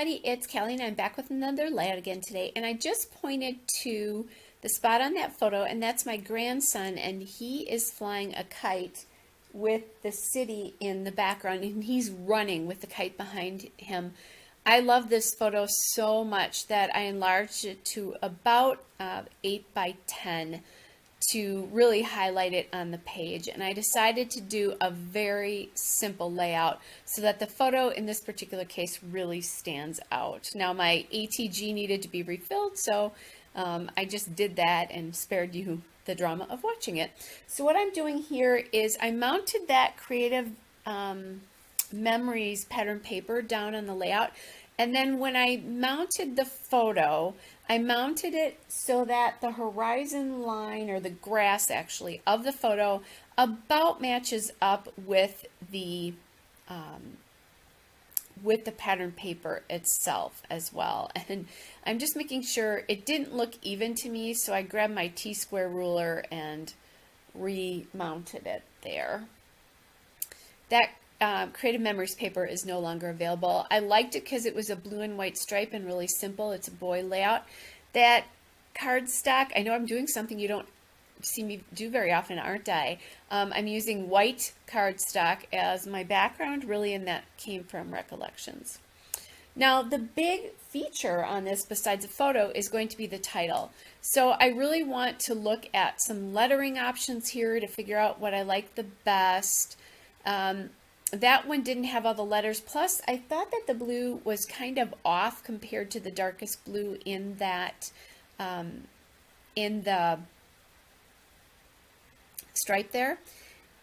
everybody, it's Callie and I'm back with another layout again today, and I just pointed to the spot on that photo, and that's my grandson, and he is flying a kite with the city in the background, and he's running with the kite behind him. I love this photo so much that I enlarged it to about 8 by 10 to really highlight it on the page, and I decided to do a very simple layout so that the photo in this particular case really stands out. Now my ATG needed to be refilled, so I just did that and spared you the drama of watching it. So what I'm doing here is I mounted that Creative Memories pattern paper down on the layout, and then when I mounted the photo, I mounted it so that the horizon line, or the grass actually, of the photo about matches up with the pattern paper itself as well. And I'm just making sure it didn't look even to me, so I grabbed my T-square ruler and remounted it there. That Creative Memories paper is no longer available. I liked it because it was a blue and white stripe and really simple. It's a boy layout. That cardstock, I know I'm doing something you don't see me do very often, aren't I? I'm using white cardstock as my background, really, and that came from Recollections. Now, the big feature on this, besides the photo, is going to be the title. So I really want to look at some lettering options here to figure out what I like the best. That one didn't have all the letters, plus I thought that the blue was kind of off compared to the darkest blue in that in the stripe there.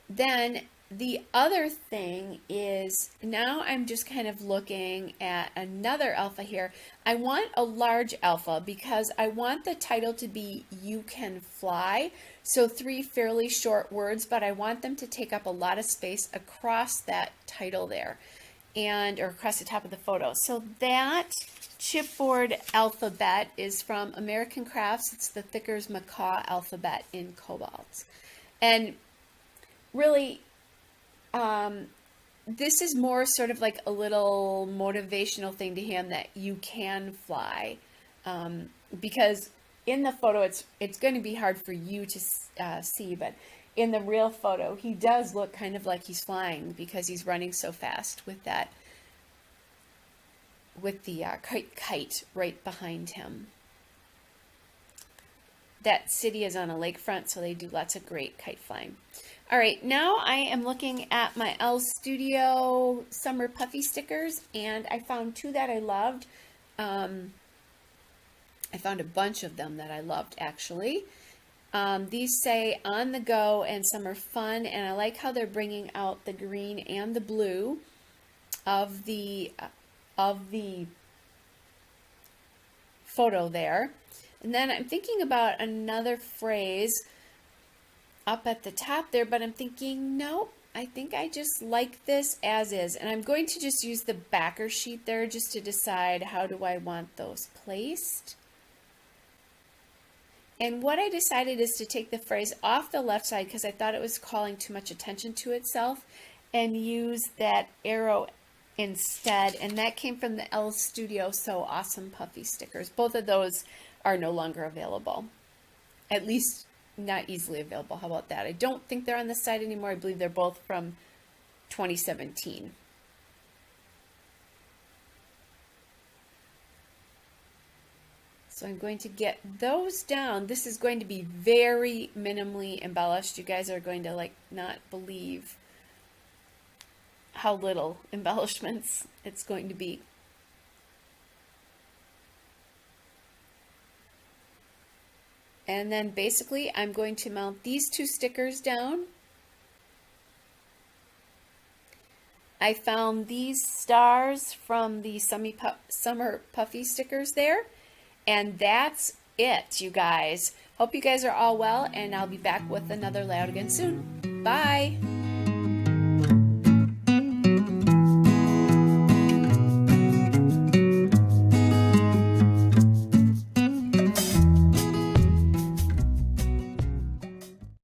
Then the other thing is, now I'm just kind of looking at another alpha here. I want a large alpha because I want the title to be "You Can Fly." So 3 fairly short words, but I want them to take up a lot of space across that title there, or across the top of the photo. So that chipboard alphabet is from American Crafts. It's the Thicker's Macaw alphabet in Cobalt. And really, this is more sort of like a little motivational thing to him, that you can fly, because in the photo it's going to be hard for you to see, but in the real photo he does look kind of like he's flying because he's running so fast with that, with the kite right behind him. That city is on a lakefront, so they do lots of great kite flying. All right, now I am looking at my L Studio Summer Puffy stickers, and I found 2 that I loved. I found a bunch of them that I loved, actually. These say "On the Go" and "Summer Fun," and I like how they're bringing out the green and the blue of the photo there. And then I'm thinking about another phrase up at the top there, but I'm thinking, nope, I think I just like this as is. And I'm going to just use the backer sheet there just to decide how do I want those placed. And what I decided is to take the phrase off the left side because I thought it was calling too much attention to itself, and use that arrow instead. And that came from the L Studio So Awesome Puffy stickers. Both of those are no longer available. At least not easily available. How about that? I don't think they're on the site anymore. I believe they're both from 2017. So I'm going to get those down. This is going to be very minimally embellished. You guys are going to not believe how little embellishments it's going to be. And then basically I'm going to mount these 2 stickers down. I found these stars from the Summer Puffy stickers there. And that's it, you guys. Hope you guys are all well, and I'll be back with another layout again soon. Bye!